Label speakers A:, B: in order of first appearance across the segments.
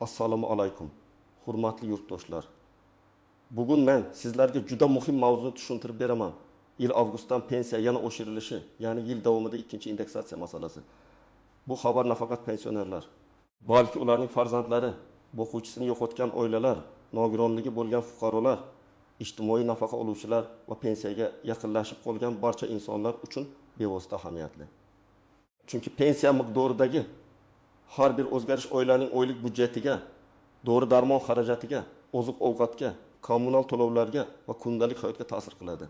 A: Assalomu alaykum. Hurmatli yurtdoshlar. Bugun men sizlarga juda muhim mavzuni tushuntirib beraman. Yil avgustdan pensiya yana oshirilishi, ya'ni yil davomida ikkinchi indeksatsiya masalasi. Bu xabar nafaqat pensionerlar, balki ularning farzandlari, o'quvchisini yo'qotgan oilalar, nogironligi bo'lgan fuqarolar, ijtimoiy nafaqa oluvchilar va pensiyaga yaqinlashib qolgan barcha insonlar uchun bevosita ahamiyatli. Chunki pensiya miqdoridagi har bir o'zgarish oilaning oylik budjetiga, dori-darmon xarajatiga, oziq-ovqatga, kommunal to'lovlarga va kundalik hayotga ta'sir qiladi.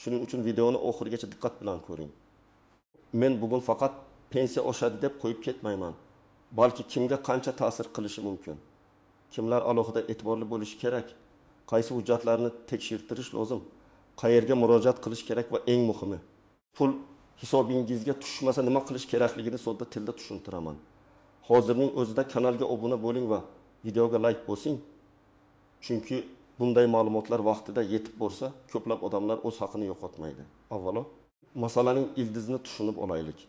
A: Shuning uchun videoni oxirigacha diqqat bilan ko'ring. Men bugun faqat pensiya oshadi deb qo'yib ketmayman. Balki kimga qancha ta'sir qilishi mumkin, kimlar alohida e'tiborli bo'lishi kerak, qaysi hujjatlarni tekshirtirish lozim, qayerga murojaat qilish kerak va eng muhimi, pul hisobingizga tushmasa nima qilish kerakligini sodda tilda tushuntiraman. Hozirning o'zida kanalga obuna bo'ling va videoga like bosing. Chunki bunday ma'lumotlar vaqtida yetib borsa, ko'plab odamlar o'z haqini yo'qotmaydi. Avvalo, masalaning ildizini tushunib olaylik.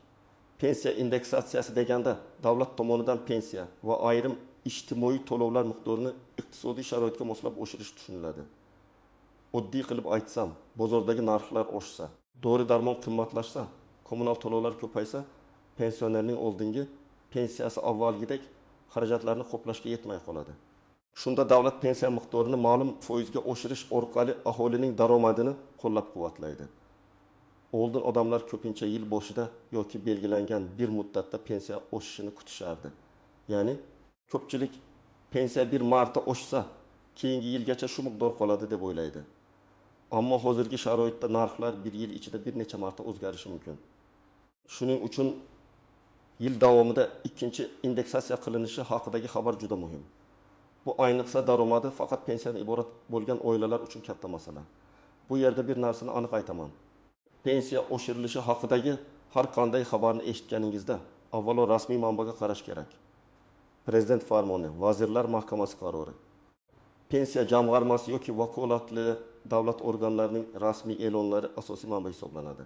A: Pensiya indeksatsiyasi deganda davlat tomonidan pensiya va ayrim ijtimoiy to'lovlar miqdorini iqtisodiy sharoitga moslab oshirish tushuniladi. Oddiy qilib aytsam, bozordagi narxlar oshsa, dori-darmon qimmatlashsa, kommunal to'lovlar ko'paysa, pensionerning oldingi pensiyasi avvalgidek xarajatlarni qoplashga yetmay qoladi. Shunda davlat pensiya miqdorini ma'lum foizga oshirish orqali aholining daromadini qo'llab-quvvatlaydi. Oldin odamlar ko'pincha yil boshida yoki belgilangan bir muddatda pensiya oshishini kutishardi. Ya'ni ko'pchilik pensiya bir marta oshsa, keyingi yilgacha shu miqdor qoladi deb o'ylaydi. Ammo hozirgi sharoitda narxlar bir yil ichida bir necha marta o'zgarishi mumkin. Shuning uchun yil davomida ikkinchi indeksatsiya qilinishi haqidagi xabar juda muhim. Bu ayniqsa daromadi faqat pensiyadan iborat bo'lgan oilalar uchun katta masala. Bu yerda bir narsani aniq aytaman. Pensiya oshirilishi haqidagi har qanday xabarni eshitganingizda avvalo rasmiy manbaga qarash kerak. Prezident farmoni, Vazirlar Mahkamasi qarori, pensiya jamg'armasi yoki vakolatli davlat organlarining rasmiy e'lonlari asosiy manba hisoblanadi.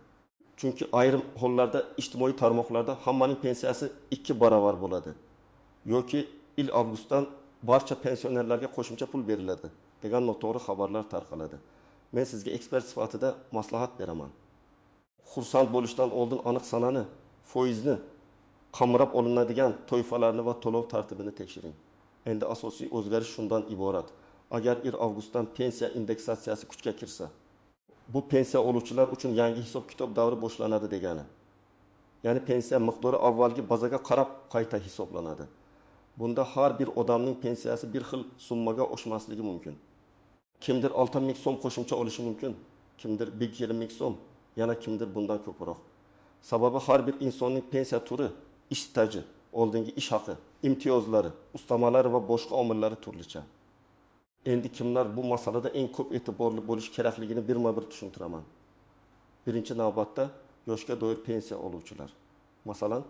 A: Chunki ayrim hollarda ijtimoiy tarmoqlarda hammaning pensiyasi 2 barobar bo'ladi yoki yil avgustdan barcha pensionerlarga qo'shimcha pul beriladi degan noto'g'ri xabarlar tarqaladi. Men sizga ekspert sifatida maslahat beraman. Xursand bo'lishdan oldin aniq sanani, foizni, qamrab olinadigan to'yfalarni va to'lov tartibini tekshiring. Endi asosiy o'zgarish shundan iborat. Agar yil avgustdan pensiya indeksatsiyasi kuchga kirsa, bu pensiya oluvchilar uchun yangi hisob-kitob davri boshlanadi degani. Ya'ni pensiya miqdori avvalgi bazaga qarab qayta hisoblanadi. Bunda har bir odamning pensiyasi bir xil summaga oshmasligi mumkin. Kimdir 6000 so'm qo'shimcha olishi mumkin, kimdir 20 ming so'm, yana kimdir bundan ko'proq. Sababi har bir insonning pensiya turi, ish staji, oldingi ish haqi, imtiyozlari, ustamalari va boshqa omillari turlicha. Endi kimlar bu masalada eng ko'p e'tiborli bo'lish kerakligini birma-bir tushuntiraman. Birinchi navbatda yoshga doir pensiya oluvchilar. Masalan,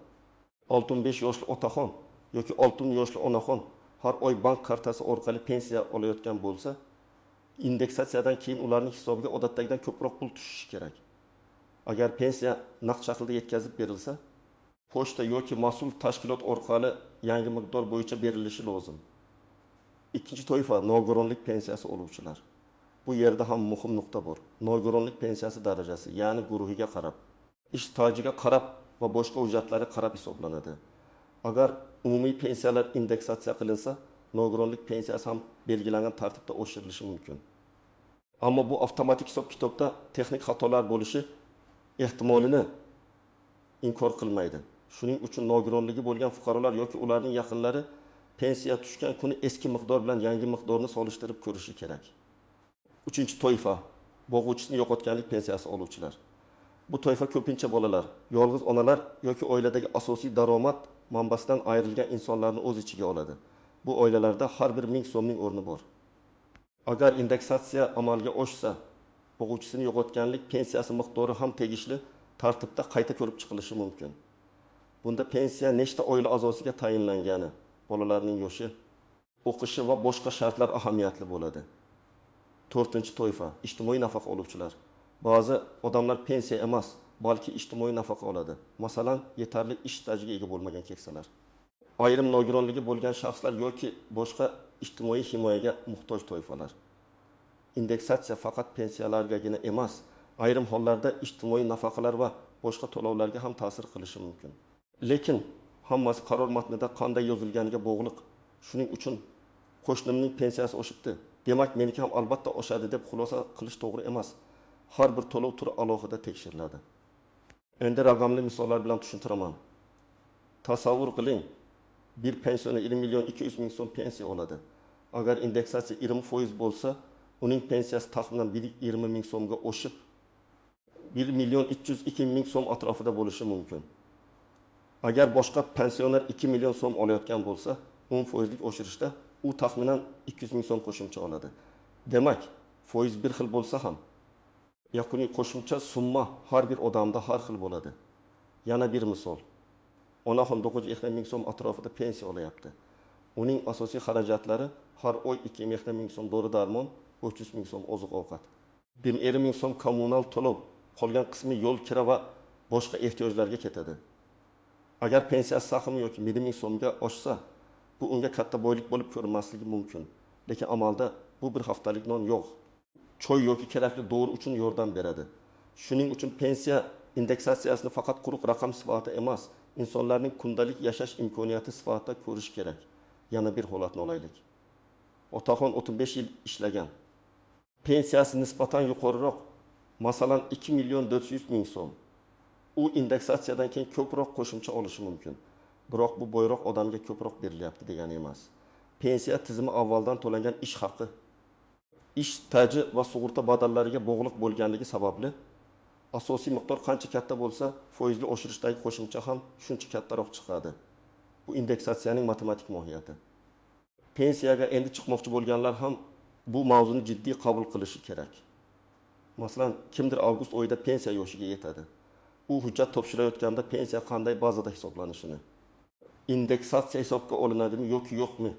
A: 65 yoshli otaxon yoki 60 yoshli onaxon har oy bank kartasi orqali pensiya olayotgan bo'lsa, indeksatsiyadan keyin ularning hisobiga odatdagidan ko'proq pul tushishi kerak. Agar pensiya naqd shaklda yetkazib berilsa, pochta yoki mas'ul tashkilot orqali yangi miqdor bo'yicha berilishi lozim. Ikkinchi toifa nogironlik pensiyasi oluvchilar. Bu yerda ham muhim nuqta bor. Nogironlik pensiyasi darajasi, ya'ni guruhiga qarab, ish stajiga qarab va boshqa hujjatlariga qarab hisoblanadi. Agar umumiy pensiyalar indeksatsiya qilinsa, nogironlik pensiyasi ham belgilangan tartibda oshirilishi mumkin. Ammo bu avtomatik hisob-kitobda texnik xatolar bo'lishi ehtimolini inkor qilmaydi. Shuning uchun nogironligi bo'lgan fuqarolar yoki ularning yaqinlari pensiya tushgan kuni eski miqdor bilan yangi miqdorni solishtirib ko'rishi kerak. Uchinchi toifa bo'g'uvchisini yo'qotganlik pensiyasi oluvchilar. Bu toifa ko'pincha bolalar, yolg'iz onalar yoki oiladagi asosiy daromad manbasidan ayrilgan insonlarni o'z ichiga oladi. Bu oilalarda har bir 1000 so'mning o'rni bor. Agar indeksatsiya amalga oshsa, bo'g'uvchisini yo'qotganlik pensiyasi miqdori ham tegishli tartibda qayta ko'rib chiqilishi mumkin. Bunda pensiya nechta oila a'zosiga tayinlangani, bolalarning yoshi, o'qishi va boshqa shartlar ahamiyatli bo'ladi. 4-toifa ijtimoiy nafaqa oluvchilar. Ba'zi odamlar pensiya emas, balki ijtimoiy nafaqa oladi. Masalan, yetarli ish stajiga ega bo'lmagan keksalar. ayrim nogironligi bo'lgan shaxslar yoki boshqa ijtimoiy himoyaga muhtoj toifalar. Indeksatsiya faqat pensiyalargagina emas, ayrim hollarda ijtimoiy nafaqalar va boshqa to'lovlarga ham ta'sir qilishi mumkin. Lekin hammasi qaror matnida qanday yozilganiga bog'liq. Shuning uchun qo'shnimning pensiyasi oshibdi, demak meniki ham albatta oshadi deb xulosa qilish to'g'ri emas. Har bir to'lov turi alohida tekshiriladi. Endi raqamli misollar bilan tushuntiraman. Tasavvur qiling, bir pensioner 20 milyon 200 ming so'm pensiya oladi. Agar indeksatsiya 20% bo'lsa, uning pensiyasi taxminan 20 ming so'mga oshib 1 milyon 302 ming so'm atrofida bo'lishi mumkin. Agar boshqa pensioner 2 million so'm olayotgan bo'lsa, 10%lik oshirishda u taxminan 200 ming so'm qo'shimcha oladi. Demak, foiz bir xil bo'lsa ham, yakuniy qo'shimcha summa har bir odamda har xil bo'ladi. Yana bir misol. Onaxon 900 ming so'm atrofida pensiya olayapti. Uning asosiy xarajatlari har oy 2 ming so'm dori-darmon, 300 ming so'm oziq-ovqat. 1 ming so'm kommunal to'lov, qolgan qismi yo'l kira va boshqa ehtiyojlarga ketadi. Agar pensiyasi saqimi yoki 1 ming so'mga oshsa, bu unga katta boylik bo'lib ko'rinmasligi mumkin. Lekin amalda bu bir haftalik non yo'q. Choy yoki kerakli dori uchun yordam beradi. Shuning uchun pensiya indeksatsiyasini faqat quruq raqam sifatida emas, insonlarning kundalik yashash imkoniyati sifatida ko'rish kerak. Yana bir holatni olaylik. Otaxon 35 yil ishlagan. Pensiyasi nisbatan yuqoriroq, masalan 2 milyon 400 ming so'm. U indeksatsiyadan keyin ko'proq qo'shimcha olishi mumkin. Biroq bu boyroq odamga ko'proq berilyapti degani emas. Pensiya tizimi avvaldan to'langan ish haqi, ish staji va sug'urta badallariga bog'liq bo'lganligi sababli asosiy miqdor qancha katta bo'lsa, foizli oshirishdagi qo'shimcha ham shuncha kattaroq chiqadi. Bu indeksatsiyaning matematik mohiyati. Pensiyaga endi chiqmoqchi bo'lganlar ham bu mavzuni jiddiy qabul qilishi kerak. Masalan, kimdir avgust oyida pensiya yoshiga yetadi. U hujjat topshirayotganda pensiya qanday bazada hisoblanishini, indeksatsiya hisobga olinadimi yoki yo'qmi,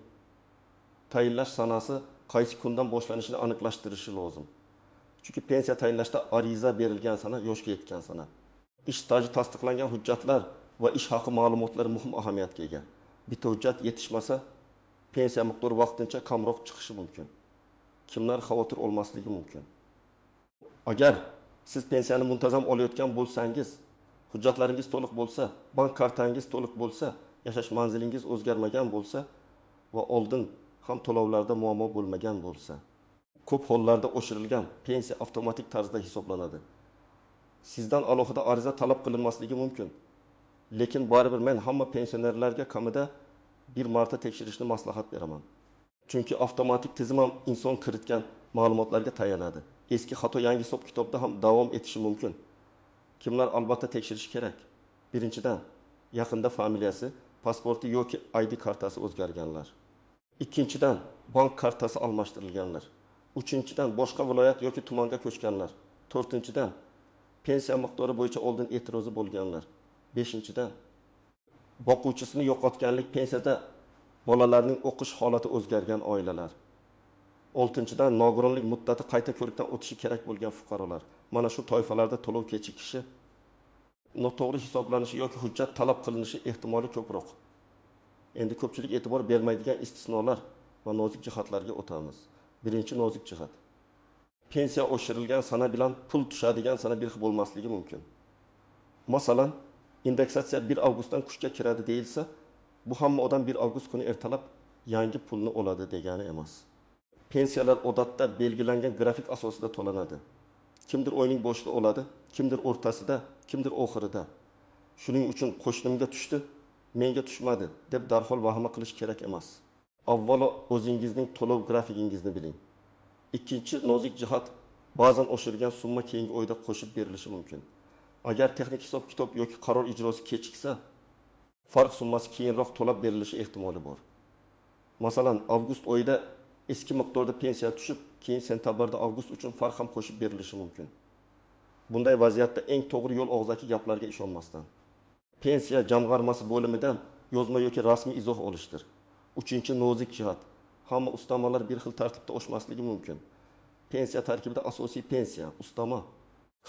A: tayinlash sanasi qaysi kundan boshlanishini aniqlashtirishi lozim. Chunki pensiya tayinlashda ariza berilgan sana yoshga yetgan sana. Ish staji tasdiqlangan hujjatlar va ish haqi ma'lumotlari muhim ahamiyatga ega. Bitta hujjat yetishmasa, pensiya miqdori vaqtincha kamroq chiqishi mumkin. Kimlar xavotir olmasligi mumkin. Agar siz pensiyani muntazam olayotgan bo'lsangiz, hujjatlaringiz to'liq bo'lsa, bank kartangiz to'liq bo'lsa, yashash manzilingiz o'zgarmagan bo'lsa va oldin ham to'lovlarda muammo bo'lmagan bo'lsa, ko'p hollarda oshirilgan pensiya avtomatik tarzda hisoblanadi. Sizdan alohida ariza talab qilinmasligi mumkin. Lekin baribir men hamma pensionerlarga kamida bir marta tekshirishni maslahat beraman. Chunki avtomatik tizim ham inson kiritgan ma'lumotlarga tayanadi. Eski xato yangi hisob kitobda ham davom etishi mumkin. Kimlar albatta tekshirish kerak? Birinchidan, yaqinda familiyasi, pasporti yoki ID kartasi o'zgarganlar. Ikkinchidan, bank kartasi almashtirilganlar. Uchinchidan, boshqa viloyat yoki tumanga ko'chganlar. To'rtinchidan, pensiya miqdori bo'yicha oldin e'tirozi bo'lganlar. Beshinchidan, boquvchisini yo'qotganlik pensiyada bolalarning o'qish holati o'zgargan oilalar. Oltinchidan, nogironlik muddati qayta ko'rikdan o'tishi kerak bo'lgan fuqarolar. Mana shu toifalarda to'lov kechikishi, noto'g'ri hisoblanishi yoki hujjat talab qilinishi ehtimoli ko'proq. Endi ko'pchilik e'tibor bermaydigan istisnolar va nozik jihatlarga o'tamiz. Birinchi nozik jihat. Pensiya oshirilgan sana bilan pul tushadigan sana bir xil bo'lmasligi mumkin. Masalan, indeksatsiya 1 avgustdan kuchga kiradi deyilsa, bu hamma odam 1 avgust kuni ertalab yangi pulni oladi degani emas. Pensiyalar odatda belgilangan grafik asosida to'lanadi. Kimdir oyning boshida oladi, kimdir o'rtasida, kimdir oxirida. Shuning uchun qo'shnimga tushdi, menga tushmadi deb darhol vahima qilish kerak emas. Avvalo o'zingizning to'lov grafikingizni biling. Ikkinchi nozik jihat, ba'zan oshirgan summa keyingi oyda qo'shib berilishi mumkin. Agar texnik hisob kitob yoki qaror ijrosi kechiksa, farq summasi keyinroq to'lab berilishi ehtimoli bor. Masalan, avgust oyida eski miqdorda pensiya tushib, keyin sentabrda avgust uchun farq ham qo'shib berilishi mumkin. Bunday vaziyatda eng to'g'ri yo'l og'zaki gaplarga ishonmasdan pensiya jamg'armasi bo'limidan yozma yoki rasmiy izoh olishdir. Uchinchi nozik jihat, hamma ustamalar bir xil tartibda oshmasligi mumkin. Pensiya tarkibida asosiy pensiya, ustama,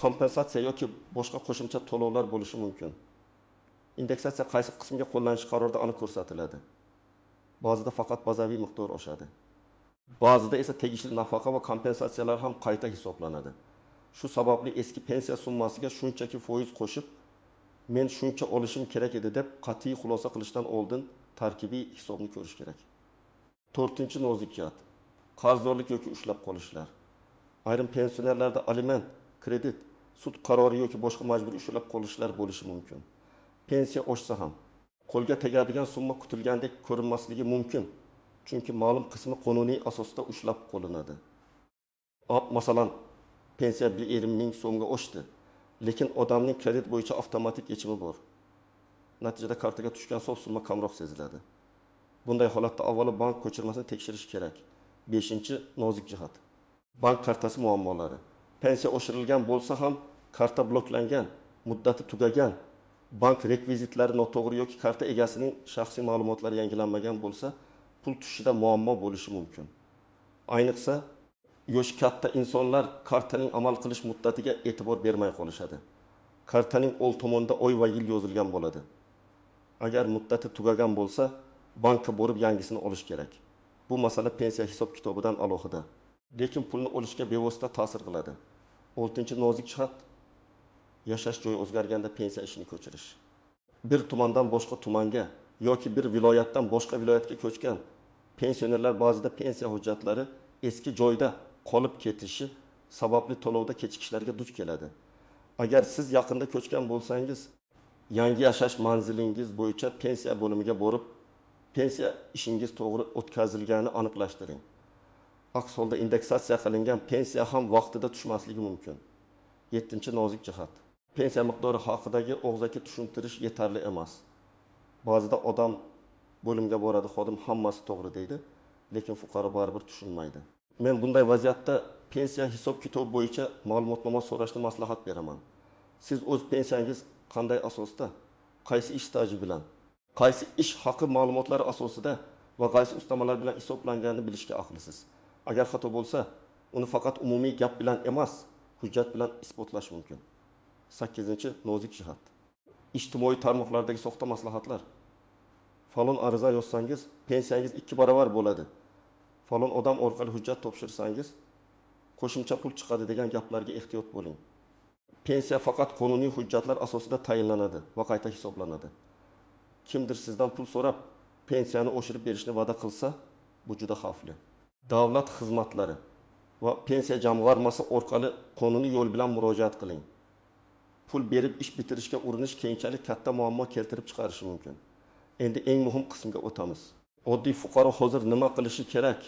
A: kompensatsiya yoki boshqa qo'shimcha to'lovlar bo'lishi mumkin. Indeksatsiya qaysi qismga qo'llanishi qarorida aniq ko'rsatiladi. Ba'zida faqat bazaviy miqdor oshadi. Ba'zida esa tegishli nafaqa va kompensatsiyalar ham qayta hisoblanadi. Shu sababli eski pensiya summasiga shunchaki foiz qo'shib, men shuncha olishim kerak edi deb qat'iy xulosa qilishdan oldin tarkibiy hisobni ko'rish kerak. 4-nozik jihat. Qarzdorlik yoki ushlab qolishlar. Ayrim pensionerlarda aliment, kredit, sud qarori yoki boshqa majburiy ushlab qolishlar bo'lishi mumkin. Pensiya oshsa ham qo'lga tegadigan summa kutilgandek ko'rinmasligi mumkin. Chunki ma'lum qismi qonuniy asosda ushlab qolinadi. Masalan, pensiya 1,20 ming so'mga oshdi, lekin odamning kredit bo'yicha avtomatik yechimi bor. Natijada kartaga tushgan so'm summa kamroq seziladi. Bunday holatda avvalo bank ko'chirmasini tekshirish kerak. 5-nozik jihat. Bank kartasi muammolari. Pensiya oshirilgan bo'lsa ham karta bloklangan, muddati tugagan, bank rekvizitlari noto'g'ri yoki karta egasining shaxsiy ma'lumotlari yangilanmagan bo'lsa, pul tushishida muammo bo'lishi mumkin. Ayniqsa, yoshi katta insonlar kartaning amal qilish muddatiga e'tibor bermay qolishadi. Kartaning o'l tomonida oy va yil yozilgan bo'ladi. Agar muddati tugagan bo'lsa, bankka borib yangisini olish kerak. Bu masala pensiya hisob-kitobidan alohida. Lekin pulni olishga bevosita ta'sir qiladi. 6-nozik jihat. Yashash joyi o'zgarganda pensiya ishini ko'chirish. Bir tumandan boshqa tumanga yoki bir viloyatdan boshqa viloyatga ko'chgan pensionerlar ba'zida pensiya hujjatlari eski joyda qolib ketishi sababli to'lovda kechikishlarga duch keladi. Agar siz yaqinda ko'chgan bo'lsangiz, yangi yashash manzilingiz bo'yicha pensiya bo'limiga borib, pensiya ishingiz to'g'ri o'tkazilganini aniqlashtiring. Aks holda indeksatsiya qilingan pensiya ham vaqtida tushmasligi mumkin. 7-nozik jihat. Pensiya miqdori haqidagi og'zaki tushuntirish yetarli emas. Ba'zida odam bo'limga boradi, xodim hammasi to'g'ri deydi, lekin fuqaro baribir tushunmaydi. Men bunday vaziyatda pensiya hisob-kitob bo'yicha ma'lumotnoma so'rashni maslahat beraman. Siz o'z pensiyangiz qanday asosda, qaysi ish staji bilan, qaysi ish haqi ma'lumotlari asosida va qaysi ustamalar bilan hisoblanganini bilishga haqlisiz. Agar xato bo'lsa, uni faqat umumiy gap bilan emas, hujjat bilan isbotlash mumkin. 8-nozik jihat. Ijtimoiy tarmoqlardagi soxta maslahatlar. Falon ariza yozsangiz, pensiyangiz 2 barobar bo'ladi. Falon odam orqali hujjat topshirsangiz, qo'shimcha pul chiqadi degan gaplarga ehtiyot bo'ling. Pensiya faqat qonuniy hujjatlar asosida tayinlanadi va qayta hisoblanadi. Kimdir sizdan pul so'rab, pensiyani oshirib berishni va'da qilsa, bu juda xavfli. Davlat xizmatlari va pensiya jamg'armasi orqali qonuniy yo'l bilan murojaat qiling. Pul berib ish bitirishga urinish keyinchalik katta muammo keltirib chiqarishi mumkin. Endi eng muhim qismga o'tamiz. Oddiy fuqaro hozir nima qilishi kerak?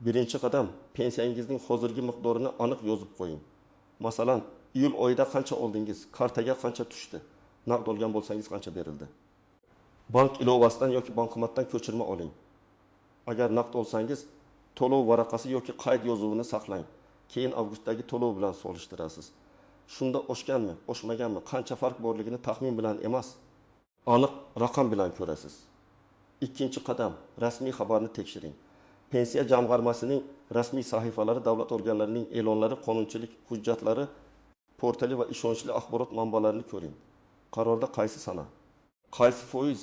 A: Birinchi qadam, pensiyangizning hozirgi miqdorini aniq yozib qo'ying. Masalan, iyul oyida qancha oldingiz, kartaga qancha tushdi, naqd olgan bo'lsangiz qancha berildi. Bank ilovasidan yoki bankomatdan ko'chirma oling. Agar naqd olsangiz, to'lov varaqasi yoki qayd yozuvini saqlang. Keyin avgustdagi to'lov bilan solishtirasiz. Shunda oshganmi, oshmaganmi, qancha farq borligini taxmin bilan emas, aniq raqam bilan ko'rasiz. Ikkinchi qadam, rasmiy xabarni tekshiring. Pensiya jamg'armasining rasmiy sahifalari, davlat organlarining e'lonlari, qonunchilik hujjatlari, portali va ishonchli axborot manbalarini ko'ring. Qarorda qaysi sana, qaysi foiz,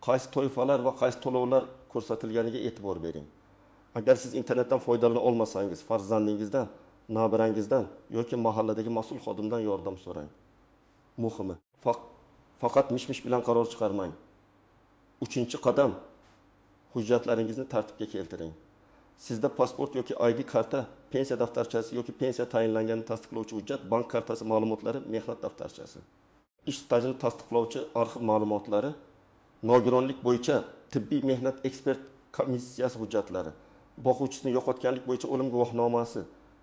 A: qaysi toifalar va qaysi to'lovlar ko'rsatilganiga e'tibor bering. Agar siz internetdan foydalana olmasangiz, farzandingizdan, nabirangizdan yoki mahalladagi mas'ul xodimdan yordam so'rang. Muhimi, faqat mish-mish bilan qaror chiqarmang. 3-qadam, hujjatlaringizni tartibga keltiring. Sizda pasport yoki ID karta, pensiya daftarchasi yoki pensiya tayinlanganini tasdiqlovchi hujjat, bank kartasi ma'lumotlari, mehnat daftarchasi, ish stajini tasdiqlovchi arxiv ma'lumotlari, nogironlik bo'yicha tibbiy mehnat ekspert komissiyasi hujjatlari, boquvchisini yo'qotganlik bo'yicha o'lim guvohnomasi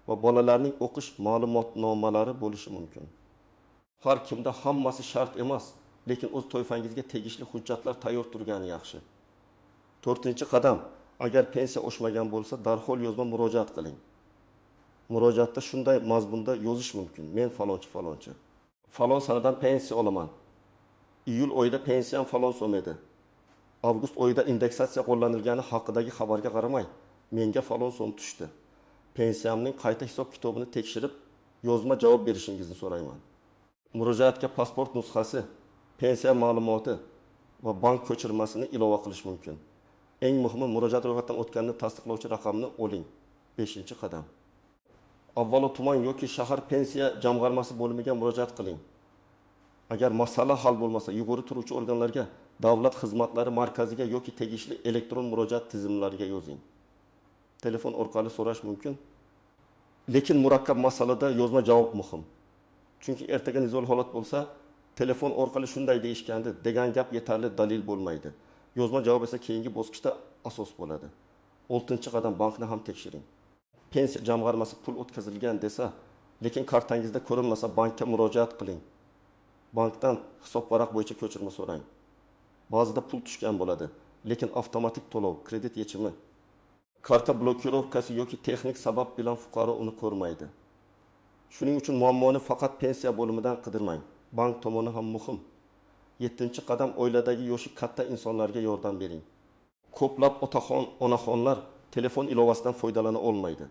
A: va bolalarning o'qish ma'lumotnomalari bo'lishi mumkin. Har kimda hammasi shart emas, lekin o'z toifangizga tegishli hujjatlar tayyor turgani yaxshi. 4-qadam, agar pensiya oshmagan bo'lsa, darhol yozma murojaat qiling. Murojaatda shunday mazmunda yozish mumkin: men falonchi. Falon sanadan pensiya olaman. Iyul oyida pensiyam falon so'm edi. Avgust oyida indeksatsiya qo'llanilgani haqidagi xabarga qaramay, menga falon so'm tushdi. Pensiyamning qayta hisob-kitobini tekshirib, yozma javob berishingizni so'rayman. Murojaatga pasport nusxasi, pensiya ma'lumoti va bank ko'chirmasini ilova qilish mumkin. Eng muhimi, murojaat ro'yxatdan o'tganini tasdiqlovchi raqamni oling. 5-qadam. Avvalo tuman yoki shahar pensiya jamg'armasi bo'limiga murojaat qiling. Agar masala hal bo'lmasa, yuqori turuvchi organlarga, davlat xizmatlari markaziga yoki tegishli elektron murojaat tizimlariga yozing. Telefon orqali so'rash mumkin. Lekin murakkab masalada yozma javob muhim. Chunki ertaga nizoli holat bo'lsa, telefon orqali shunday deyishgandi degan gap yetarli dalil bo'lmaydi. Yozma javob esa keyingi bosqichda asos bo'ladi. 6-qadam bankni ham tekshiring. Pensiya jamg'armasi pul o'tkazilgan desa, lekin kartangizda ko'rinmasa bankka murojaat qiling. Bankdan hisob varaq bo'yicha ko'chirma so'rang. Ba'zida pul tushgan bo'ladi, lekin avtomatik to'lov, kredit yechimi, karta blokirovkasi yoki texnik sabab bilan fuqaro uni ko'rmaydi. Shuning uchun muammoni faqat pensiya bo'limidan qidirmang. Bank tomoni ham muhim. 7-qadam oiladagi yoshi katta insonlarga yordam bering. Ko'plab otaxon, onaxonlar telefon ilovasidan foydalana olmaydi.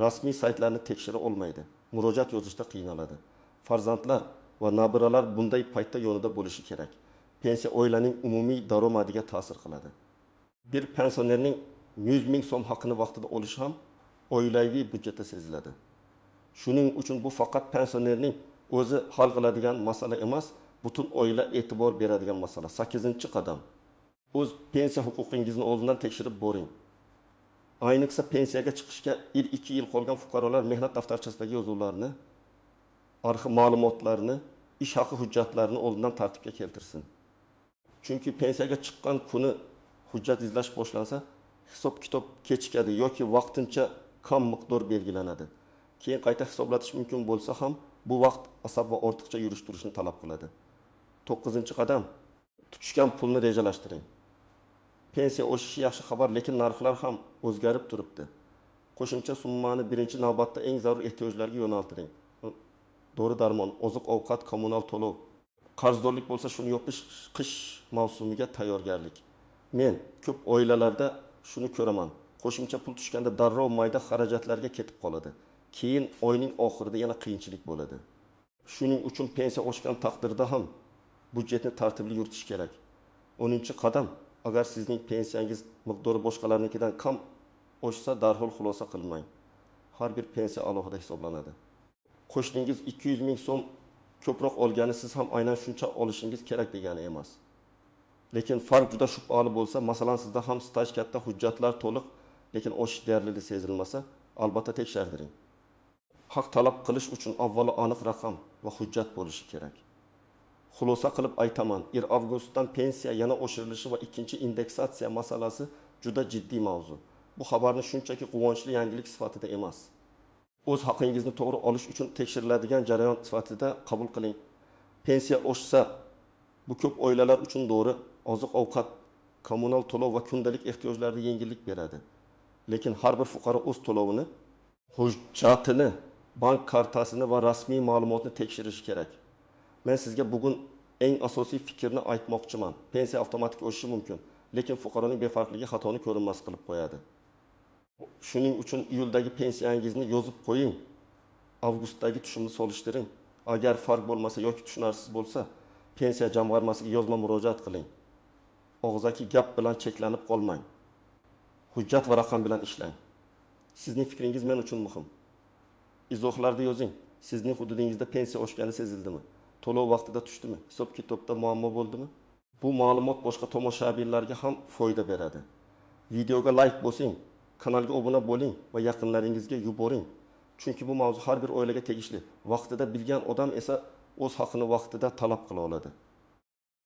A: Rasmiy saytlarni tekshira olmaydi. Murojaat yozishda qiynaladi. Farzandlar va nabiralar bunday paytda yonida bo'lishi kerak. Pensiya oilaning umumiy daromadiga ta'sir qiladi. Bir pensionerning 100 ming so'm haqini vaqtida olishi ham oilaviy budjetda seziladi. Shuning uchun bu faqat pensionerning o'zi hal qiladigan masala emas, butun oila e'tibor beradigan masala. 8-qadam. O'z pensiya huquqingizni oldindan tekshirib boring. Ayniqsa pensiyaga chiqishga 1-2 yil qolgan fuqarolar mehnat daftarchasidagi yozuvlarni, arxiv ma'lumotlarini, ish haqi hujjatlarini oldindan tartibga keltirsin. Chunki pensiyaga chiqqan kuni hujjat izlash boshlansa, hisob-kitob kechikadi yoki vaqtincha kam miqdor belgilanadi. Keyin qayta hisoblatish mumkin bo'lsa ham, bu vaqt asab va ortiqcha yurish-turishni talab qiladi. 9-qadam. Tutishgan pulni rejalashtiring. Pensiya oshishi yaxshi xabar, lekin narxlar ham o'zgarib turibdi. Qo'shimcha summani birinchi navbatda eng zarur ehtiyojlarga yo'naltiring. Dori-darmon, oziq-ovqat, kommunal to'lov. Qarzdorlik bo'lsa shuni yopish qish mavsumiga tayyorgarlik. Men ko'p oilalarda shuni ko'raman. Qo'shimcha pul tushganda darrov mayda xarajatlarga ketib qoladi. Keyin oyning oxirida yana qiyinchilik bo'ladi. Shuning uchun pensiya oshgan taqdirda ham budjetni tartibli yuritish kerak. 10-qadam. Agar sizning pensiyangiz miqdori boshqalarnikidan kam oshsa, darhol xulosa qilmang. Har bir pensiya alohida hisoblanadi. Qo'shningiz 200 ming so'm ko'proq olgani siz ham aynan shuncha olishingiz kerak degani emas. Lekin farq juda shubhali bo'lsa, masalan sizda ham staj katta, hujjatlar to'liq, lekin oshish deyarli sezilmasa, albatta tekshirdiring. Haq talab qilish uchun avvalo aniq raqam va hujjat bo'lishi kerak. Xulosa qilib aytaman, 1 avgustdan pensiya yana oshirilishi va ikkinchi indeksatsiya masalasi juda jiddiy mavzu. Bu xabarni shunchaki quvonchli yangilik sifatida emas, o'z haqingizni to'g'ri olish uchun tekshiriladigan jarayon sifatida qabul qiling. Pensiya oshsa, bu ko'p oilalar uchun to'g'ri, oziq-ovqat, kommunal to'lov va kundalik ehtiyojlarga yengillik beradi. Lekin har bir fuqaro o'z to'lovini, hujjatini, bank kartasini va rasmiy ma'lumotni tekshirishi kerak. Men sizga bugun eng asosiy fikrni aytmoqchiman. Pensiya avtomatik oshishi mumkin, lekin fuqaroning befarqligi xatoni ko'rinmas qilib qo'yadi. Shuning uchun iyuldagi pensiyangizni yozib qo'ying. Avgustdagi tushumni solishtiring. Agar farq bo'lmasa yoki tushunarsiz bo'lsa, pensiya jamg'armasiga yozma murojaat qiling. Og'zaki gap bilan cheklanib qolmang. Hujjat va raqam bilan ishlang. Sizning fikringiz men uchun muhim. Izohlarda yozing. Sizning hududingizda pensiya oshgani sezildimi? To'lov vaqtida tushdimi? Hisob-kitobda muammo bo'ldimi? Bu ma'lumot boshqa tomoshabinlarga ham foyda beradi. Videoga like bosing, kanalga obuna bo'ling va yaqinlaringizga yuboring. Chunki bu mavzu har bir oilaga tegishli. Vaqtida bilgan odam esa o'z haqini vaqtida talab qila oladi.